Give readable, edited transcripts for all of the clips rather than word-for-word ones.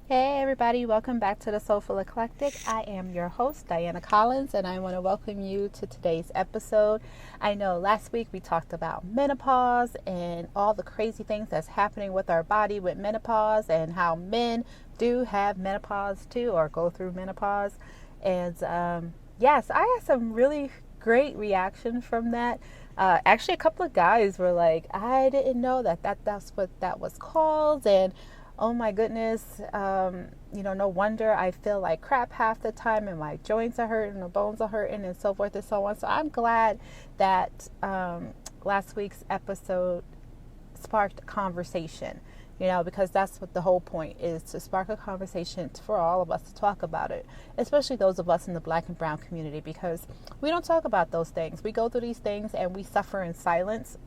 Hey everybody, welcome back to the Soulful Eclectic. I am your host, Diana Collins, and I want to welcome you to today's episode. I know last week we talked about menopause and all the crazy things that's happening with our body with menopause and how men do have menopause too or go through menopause. And yes, I had some really great reaction from that. Actually, a couple of guys were like, I didn't know that's what that was called. And oh my goodness, no wonder I feel like crap half the time and my joints are hurting, the bones are hurting, and so forth and so on. So I'm glad that last week's episode sparked a conversation, because that's what the whole point is, to spark a conversation for all of us to talk about it, especially those of us in the Black and brown community, because we don't talk about those things. We go through these things and we suffer in silence.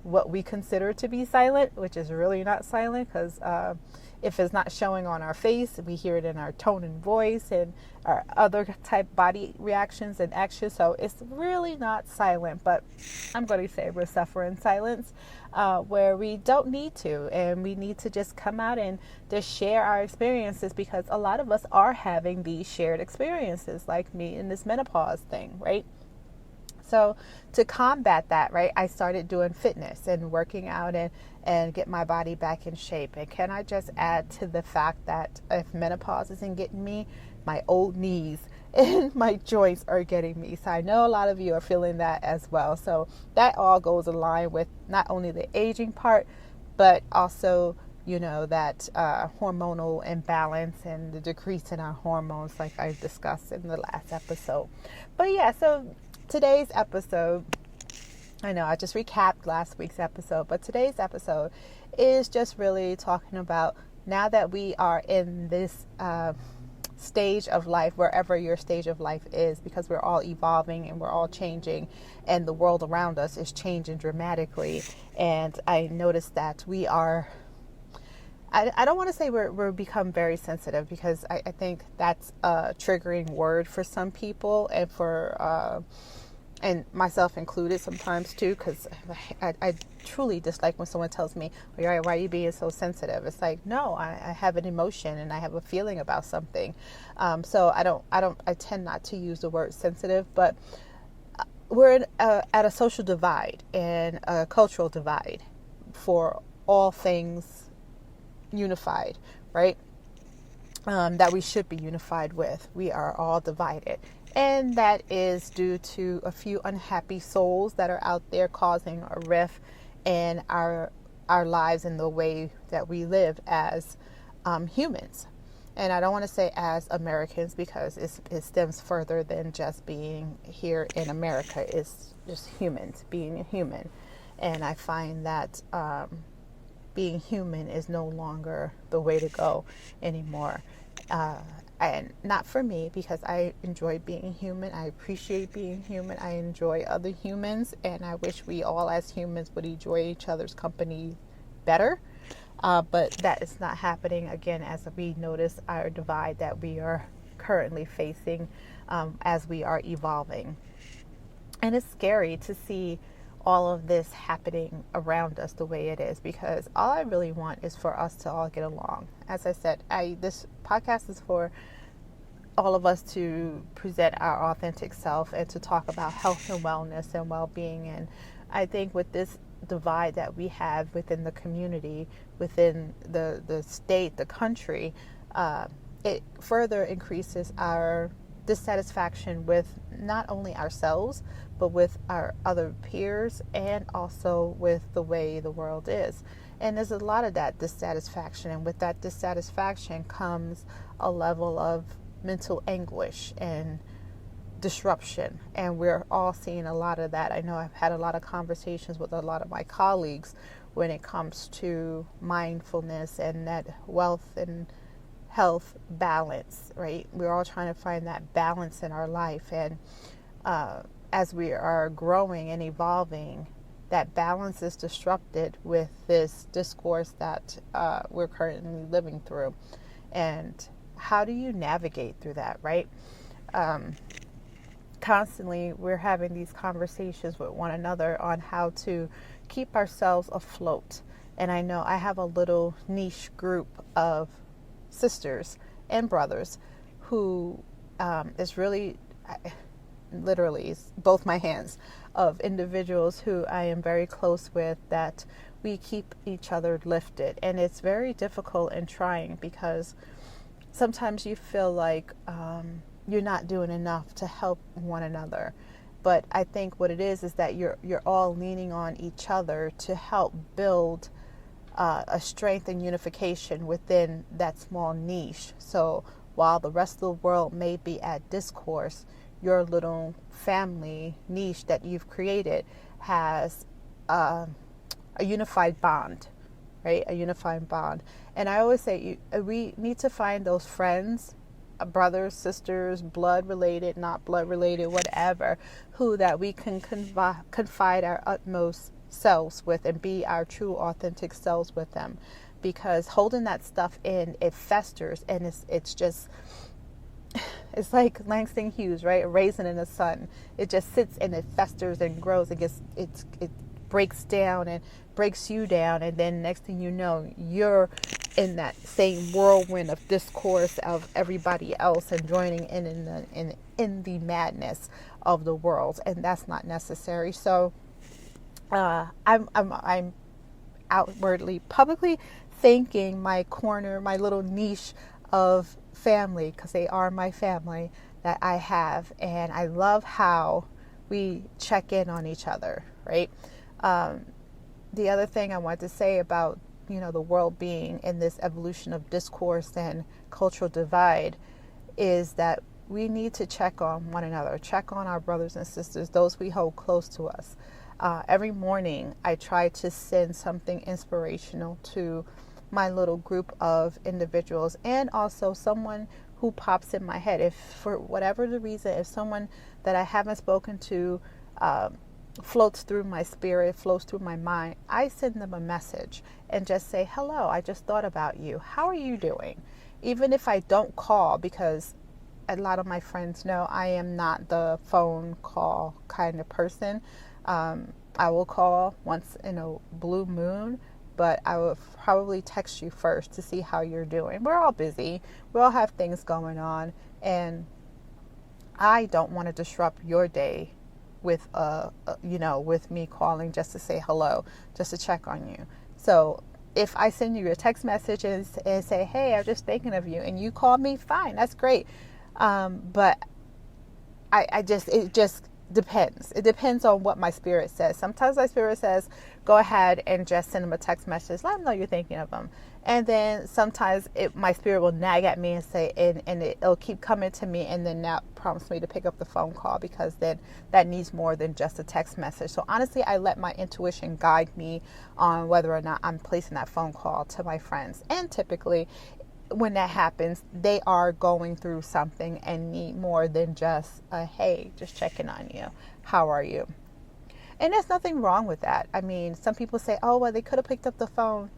What we consider to be silent, which is really not silent, because if it's not showing on our face, we hear it in our tone and voice and our other type body reactions and actions. So it's really not silent, but I'm going to say we're suffering silence where we don't need to, and we need to just come out and just share our experiences, because a lot of us are having these shared experiences, like me in this menopause thing, right? So to combat that, right, I started doing fitness and working out and get my body back in shape. And can I just add to the fact that if menopause isn't getting me, my old knees and my joints are getting me. So I know a lot of you are feeling that as well. So that all goes in line with not only the aging part, but also, that hormonal imbalance and the decrease in our hormones, like I discussed in the last episode. But yeah, so today's episode, I know I just recapped last week's episode, but today's episode is just really talking about, now that we are in this stage of life, wherever your stage of life is, because we're all evolving and we're all changing, and the world around us is changing dramatically. And I noticed that we are, I don't want to say we're become very sensitive, because I think that's a triggering word for some people, and for and myself included sometimes too, because I truly dislike when someone tells me, why are you being so sensitive? It's like, no, I have an emotion and I have a feeling about something. So I tend not to use the word sensitive, but we're at a social divide and a cultural divide for all things unified, right? That we should be unified with. We are all divided. And that is due to a few unhappy souls that are out there causing a rift in our lives and the way that we live as humans. And I don't want to say as Americans, because it stems further than just being here in America. It's just humans, being a human. And I find that being human is no longer the way to go anymore. And not for me, because I enjoy being human. I appreciate being human. I enjoy other humans, and I wish we all as humans would enjoy each other's company better. But that is not happening, again, as we notice our divide that we are currently facing as we are evolving. And it's scary to see all of this happening around us the way it is, because all I really want is for us to all get along. As I said, this podcast is for all of us to present our authentic self and to talk about health and wellness and well-being. And I think with this divide that we have within the community, within the state, the country, it further increases our dissatisfaction with not only ourselves, but with our other peers, and also with the way the world is. And there's a lot of that dissatisfaction, and with that dissatisfaction comes a level of mental anguish and disruption, and we're all seeing a lot of that. I know I've had a lot of conversations with a lot of my colleagues when it comes to mindfulness and that wealth and health balance, right? We're all trying to find that balance in our life, and as we are growing and evolving, that balance is disrupted with this discourse that we're currently living through. And how do you navigate through that, right? Constantly, we're having these conversations with one another on how to keep ourselves afloat. And I know I have a little niche group of sisters and brothers who is really, literally, is both my hands of individuals who I am very close with, that we keep each other lifted. And it's very difficult and trying because sometimes you feel like you're not doing enough to help one another. But I think what it is that you're all leaning on each other to help build a strength and unification within that small niche. So while the rest of the world may be at discourse, your little family niche that you've created has a unified bond, right? A unified bond. And I always say we need to find those friends, brothers, sisters, blood related, not blood related, whatever, who that we can confide our utmost selves with and be our true authentic selves with them. Because holding that stuff in, it festers, and it's just, it's like Langston Hughes, right? A raisin in the sun. It just sits and it festers and grows. It breaks down and breaks you down, and then next thing you know, you're in that same whirlwind of discourse of everybody else and joining in the madness of the world, and that's not necessary. So I'm outwardly, publicly thanking my corner, my little niche of family, because they are my family that I have, and I love how we check in on each other, right? The other thing I want to say about, the world being in this evolution of discourse and cultural divide is that we need to check on one another, check on our brothers and sisters, those we hold close to us. Every morning I try to send something inspirational to my little group of individuals, and also someone who pops in my head. If for whatever the reason, if someone that I haven't spoken to floats through my spirit, flows through my mind, I send them a message and just say, hello, I just thought about you. How are you doing? Even if I don't call, because a lot of my friends know I am not the phone call kind of person. I will call once in a blue moon, but I will probably text you first to see how you're doing. We're all busy. We all have things going on, and I don't want to disrupt your day with with me calling just to say hello, just to check on you. So if I send you a text message and say, hey, I'm just thinking of you, and you call me, fine, that's great. But it just depends. It depends on what my spirit says. Sometimes my spirit says, go ahead and just send them a text message, let them know you're thinking of them. And then sometimes my spirit will nag at me and say, and it'll keep coming to me, and then that prompts me to pick up the phone call, because then that needs more than just a text message. So honestly, I let my intuition guide me on whether or not I'm placing that phone call to my friends. And typically, when that happens, they are going through something and need more than just a, hey, just checking on you. How are you? And there's nothing wrong with that. I mean, some people say, oh, well, they could have picked up the phone.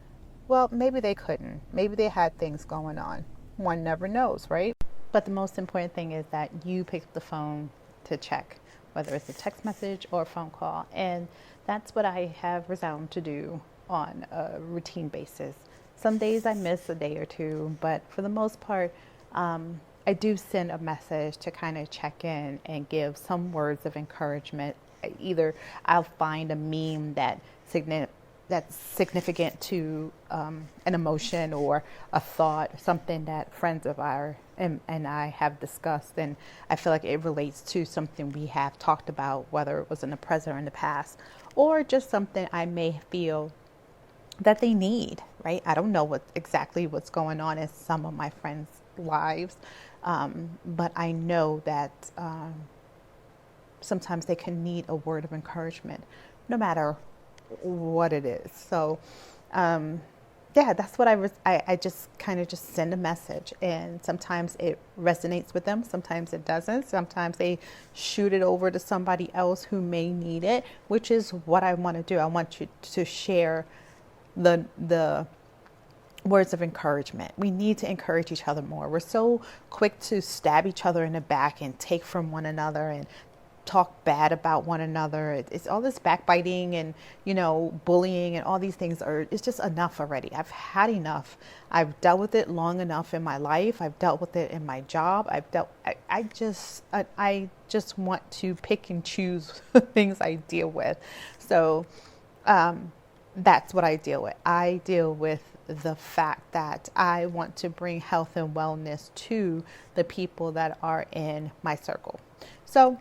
Well, maybe they couldn't. Maybe they had things going on. One never knows, right? But the most important thing is that you pick up the phone to check, whether it's a text message or a phone call. And that's what I have resolved to do on a routine basis. Some days I miss a day or two, but for the most part, I do send a message to kind of check in and give some words of encouragement. Either I'll find a meme that's significant to an emotion or a thought, something that friends of ours and I have discussed, and I feel like it relates to something we have talked about, whether it was in the present or in the past, or just something I may feel that they need, right? I don't know exactly what's going on in some of my friends' lives, but I know that sometimes they can need a word of encouragement, no matter what it is. So, that's what I just kind of just send a message, and sometimes it resonates with them, sometimes it doesn't. Sometimes they shoot it over to somebody else who may need it, which is what I want to do. I want you to share the words of encouragement. We need to encourage each other more. We're so quick to stab each other in the back and take from one another and talk bad about one another. It's all this backbiting and, bullying and all these things it's just enough already. I've had enough. I've dealt with it long enough in my life. I've dealt with it in my job. I just want to pick and choose things I deal with. So, that's what I deal with. I deal with the fact that I want to bring health and wellness to the people that are in my circle. So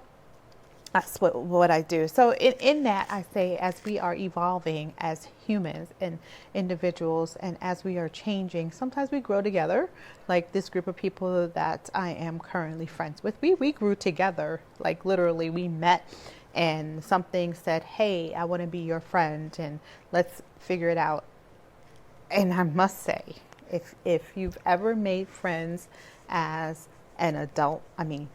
that's what I do. So in that, I say, as we are evolving as humans and individuals, and as we are changing, sometimes we grow together. Like this group of people that I am currently friends with, we grew together. Like literally, we met and something said, hey, I want to be your friend and let's figure it out. And I must say, if you've ever made friends as an adult,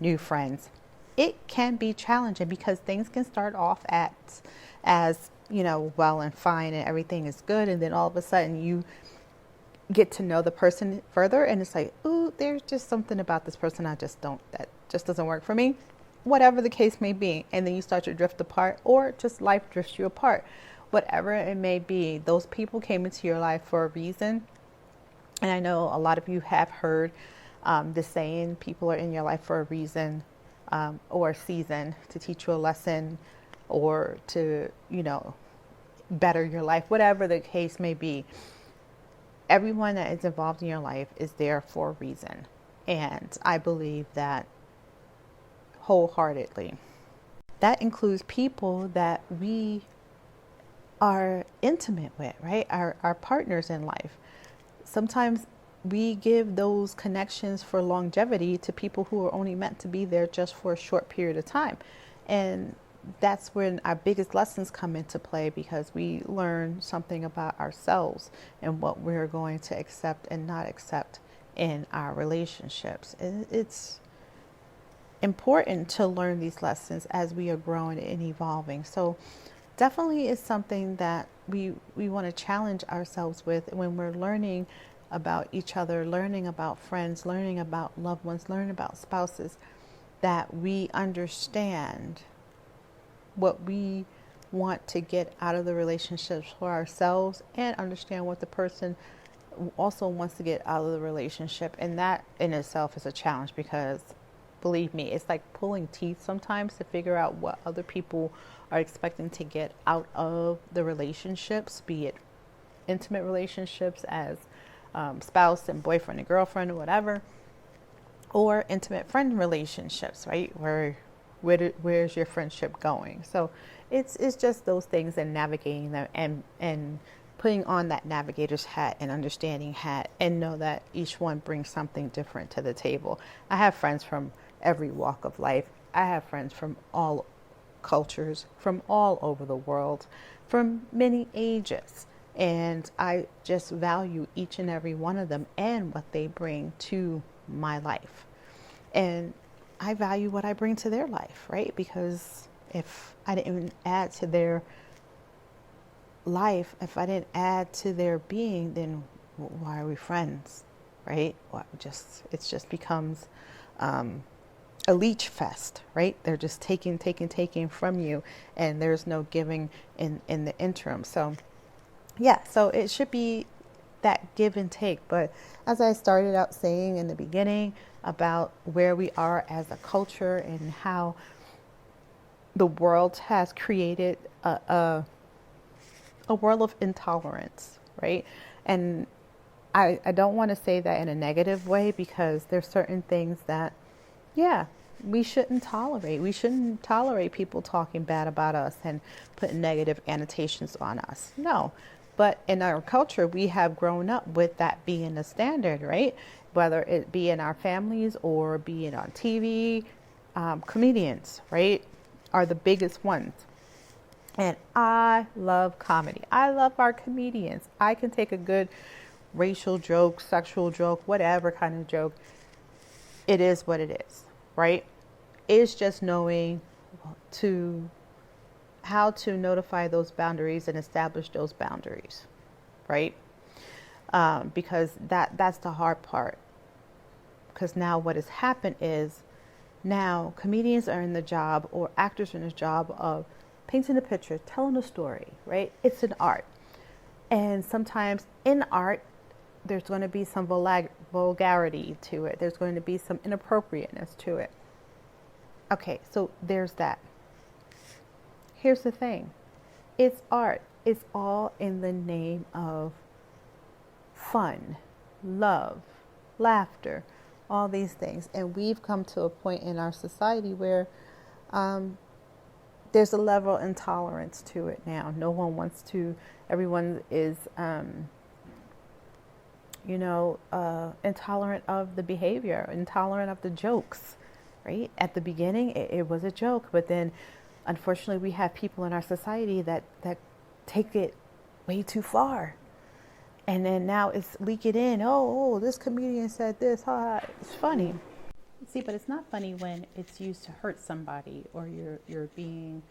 new friends, it can be challenging because things can start off as well and fine and everything is good, and then all of a sudden you get to know the person further and it's like, ooh, there's just something about this person that just doesn't work for me, whatever the case may be. And then you start to drift apart, or just life drifts you apart, whatever it may be. Those people came into your life for a reason. And I know a lot of you have heard the saying, people are in your life for a reason, or a season, to teach you a lesson, or to, better your life, whatever the case may be. Everyone that is involved in your life is there for a reason. And I believe that wholeheartedly. That includes people that we are intimate with, right? Our partners in life. Sometimes we give those connections for longevity to people who are only meant to be there just for a short period of time. And that's when our biggest lessons come into play, because we learn something about ourselves and what we're going to accept and not accept in our relationships. It's important to learn these lessons as we are growing and evolving. So definitely is something that we want to challenge ourselves with when we're learning about each other, learning about friends, learning about loved ones, learning about spouses, that we understand what we want to get out of the relationships for ourselves, and understand what the person also wants to get out of the relationship. And that in itself is a challenge, because believe me, it's like pulling teeth sometimes to figure out what other people are expecting to get out of the relationships, be it intimate relationships as spouse and boyfriend and girlfriend or whatever, or intimate friend relationships, right? Where's your friendship going? So it's just those things, and navigating them, and putting on that navigator's hat and understanding hat, and know that each one brings something different to the table. I have friends from every walk of life. I have friends from all cultures, from all over the world, from many ages. And I just value each and every one of them and what they bring to my life. And I value what I bring to their life, right? Because if I didn't even add to their life, if I didn't add to their being, then why are we friends, right? It just becomes a leech fest, right? They're just taking from you, and there's no giving in the interim. So yeah, so it should be that give and take. But as I started out saying in the beginning about where we are as a culture and how the world has created a world of intolerance, right? And I don't want to say that in a negative way, because there's certain things that, yeah, we shouldn't tolerate. We shouldn't tolerate people talking bad about us and putting negative annotations on us. No. But in our culture, we have grown up with that being the standard, right? Whether it be in our families or be it on TV, comedians, right, are the biggest ones. And I love comedy. I love our comedians. I can take a good racial joke, sexual joke, whatever kind of joke. It is what it is, right? It's just knowing how to notify those boundaries and establish those boundaries, right? Because that's the hard part. Because now what has happened is Now, comedians are in the job, or actors are in the job of painting a picture, telling a story, right? It's an art. And sometimes in art, there's going to be some vulgarity to it. There's going to be some inappropriateness to it. Okay, so there's that. Here's the thing. It's art. It's all in the name of fun, love, laughter, all these things. And we've come to a point in our society where there's a level of intolerance to it now. No one wants to, everyone is, intolerant of the behavior, intolerant of the jokes, right? At the beginning, it was a joke, but then unfortunately we have people in our society that take it way too far. And then now it's leaking in. Oh, this comedian said this. It's funny. See, but it's not funny when it's used to hurt somebody, or you're being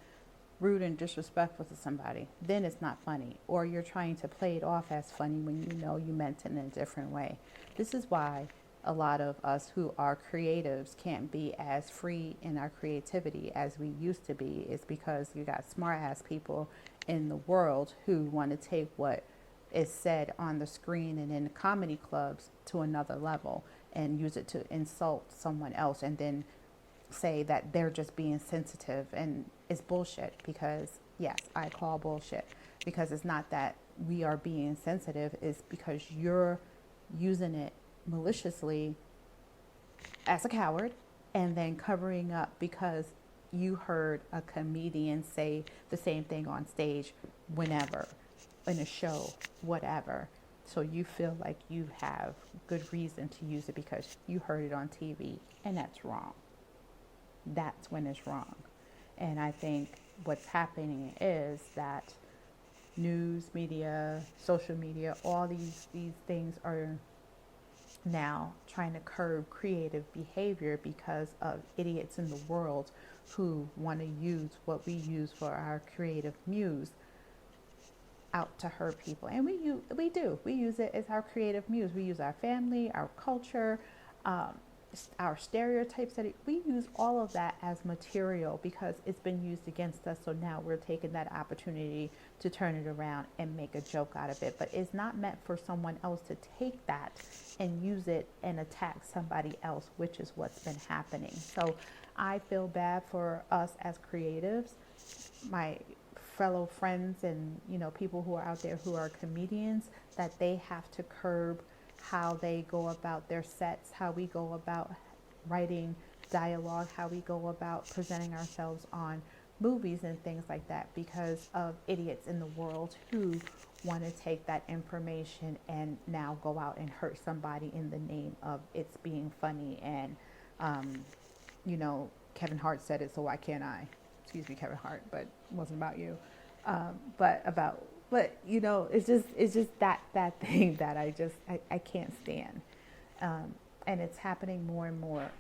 rude and disrespectful to somebody. Then it's not funny. Or you're trying to play it off as funny when you know you meant it in a different way. This is why a lot of us who are creatives can't be as free in our creativity as we used to be. Is because you got smart ass people in the world who want to take what is said on the screen and in the comedy clubs to another level and use it to insult someone else, and then say that they're just being sensitive. And it's bullshit, because yes, I call bullshit, because it's not that we are being sensitive, it's because you're using it maliciously as a coward, and then covering up because you heard a comedian say the same thing on stage whenever, in a show, whatever. So you feel like you have good reason to use it because you heard it on TV, and that's wrong. That's when it's wrong. And I think what's happening is that news, media, social media, all these things are now trying to curb creative behavior because of idiots in the world who want to use what we use for our creative muse out to hurt people. And we use it as our creative muse. We use our family, our culture, our stereotypes, that we use all of that as material because it's been used against us. So now we're taking that opportunity to turn it around and make a joke out of it. But it's not meant for someone else to take that and use it and attack somebody else, which is what's been happening. So I feel bad for us as creatives, my fellow friends, and people who are out there who are comedians, that they have to curb how they go about their sets, how we go about writing dialogue, how we go about presenting ourselves on movies and things like that, because of idiots in the world who want to take that information and now go out and hurt somebody in the name of it's being funny. And Kevin Hart said it, so why can't I? Excuse me, Kevin Hart, but it wasn't about you. It's just that thing that I can't stand. And it's happening more and more.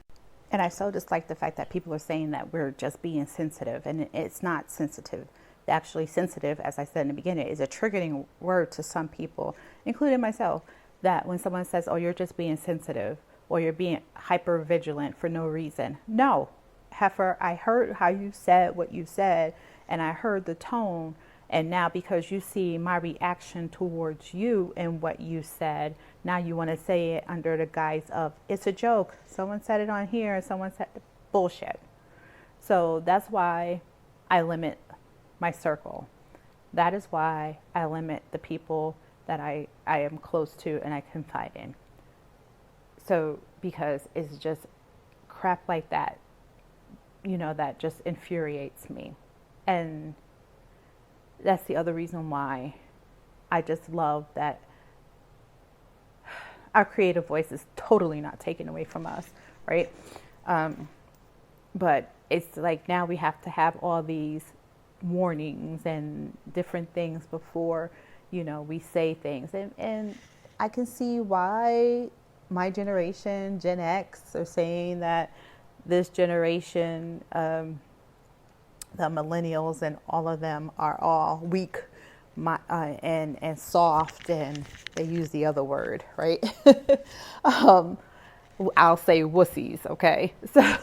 And I so dislike the fact that people are saying that we're just being sensitive, and it's not sensitive. Actually, sensitive, as I said in the beginning, is a triggering word to some people, including myself, that when someone says, oh, you're just being sensitive, or you're being hyper vigilant for no reason. No, heifer, I heard how you said what you said, and I heard the tone. And now because you see my reaction towards you and what you said, now you want to say it under the guise of it's a joke. Someone said it on here and someone said bullshit. So that's why I limit my circle. That is why I limit the people that I am close to and I confide in. So because it's just crap like that, that just infuriates me. And that's the other reason why I just love that our creative voice is totally not taken away from us, right? But it's like now we have to have all these warnings and different things before, we say things. And I can see why my generation, Gen X, are saying that this generation, the millennials and all of them are all weak and soft, and they use the other word, right? I'll say wussies, okay? So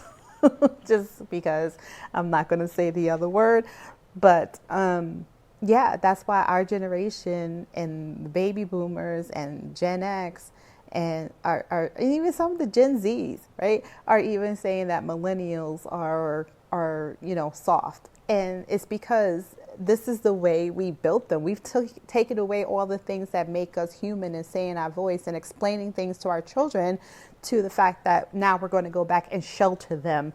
just because I'm not going to say the other word. But yeah, that's why our generation and the baby boomers and Gen X and and even some of the Gen Zs, right, are even saying that millennials are soft, and it's because this is the way we built them. We've taken away all the things that make us human and saying our voice and explaining things to our children, to the fact that now we're going to go back and shelter them.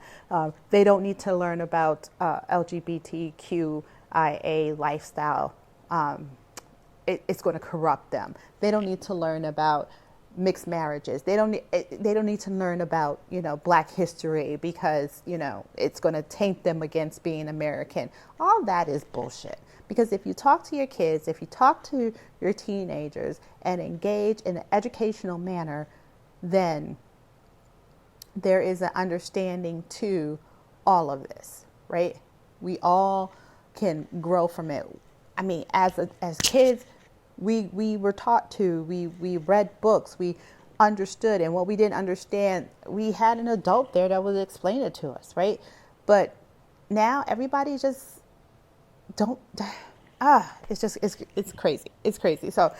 They don't need to learn about LGBTQIA lifestyle. It's going to corrupt them. They don't need to learn about mixed marriages. They don't need to learn about, Black history, because, it's going to taint them against being American. All that is bullshit. Because if you talk to your kids, if you talk to your teenagers and engage in an educational manner, then there is an understanding to all of this, right? We all can grow from it. I mean, as kids, we were taught to, we read books, we understood, and what we didn't understand, we had an adult there that would explain it to us, right? But now everybody just it's crazy. It's crazy. So,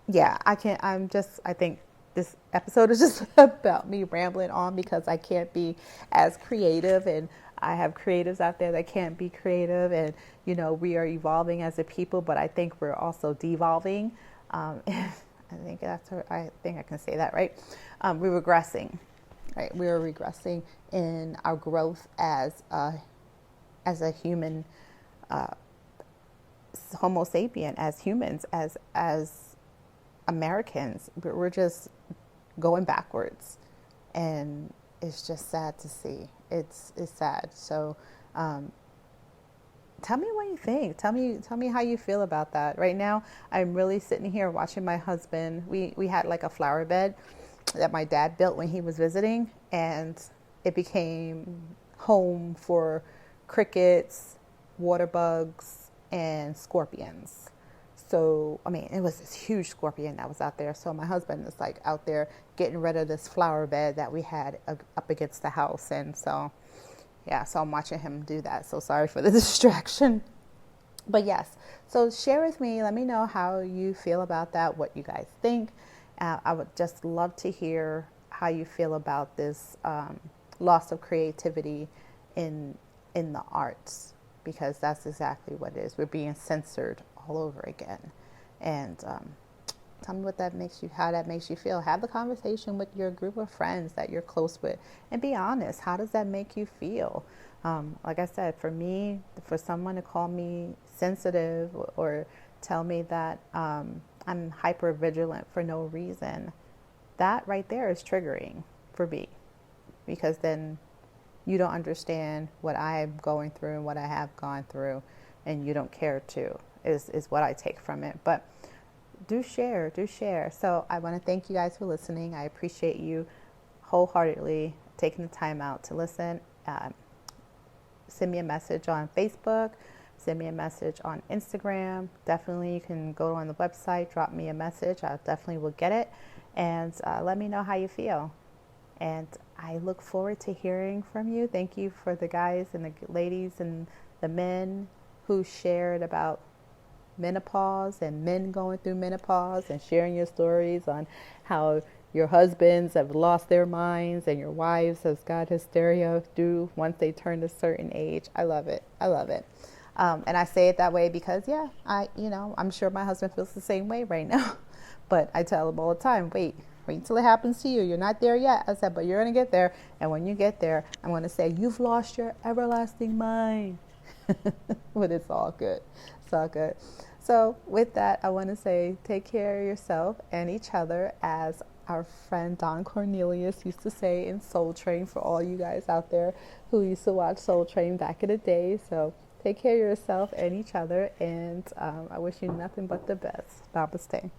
yeah, I think this episode is just about me rambling on because I can't be as creative, and I have creatives out there that can't be creative, and we are evolving as a people, but I think we're also devolving. I think I can say that, right? We're regressing, right? We're regressing in our growth as a human, Homo sapien, as humans, as Americans. We're just going backwards, and it's just sad to see. It's sad. So tell me what you think. Tell me how you feel about that. Right now, I'm really sitting here watching my husband. We had like a flower bed that my dad built when he was visiting, and it became home for crickets, water bugs, and scorpions. So, I mean, it was this huge scorpion that was out there. So my husband is like out there getting rid of this flower bed that we had up against the house. And so, yeah, so I'm watching him do that. So sorry for the distraction. But yes, so share with me. Let me know how you feel about that, what you guys think. I would just love to hear how you feel about this loss of creativity in the arts, because that's exactly what it is. We're being censored all over again. And tell me how that makes you feel. Have the conversation with your group of friends that you're close with, and be honest. How does that make you feel? Like I said, for me, for someone to call me sensitive or tell me that I'm hyper vigilant for no reason, that right there is triggering for me, because then you don't understand what I'm going through and what I have gone through, and you don't care to, is what I take from it. But do share. So I want to thank you guys for listening. I appreciate you wholeheartedly taking the time out to listen. Send me a message on Facebook. Send me a message on Instagram. Definitely, you can go on the website, drop me a message. I definitely will get it. And let me know how you feel. And I look forward to hearing from you. Thank you for the guys and the ladies and the men who shared about menopause and men going through menopause, and sharing your stories on how your husbands have lost their minds and your wives has got hysteria due once they turn a certain age. I love it. And I say it that way because, yeah, I'm sure my husband feels the same way right now. But I tell him all the time, wait till it happens to you. You're not there yet. I said, but you're going to get there. And when you get there, I'm going to say, you've lost your everlasting mind. But it's all good. It's all good. So with that, I want to say, take care of yourself and each other, as our friend Don Cornelius used to say in Soul Train, for all you guys out there who used to watch Soul Train back in the day. So take care of yourself and each other, and I wish you nothing but the best. Namaste.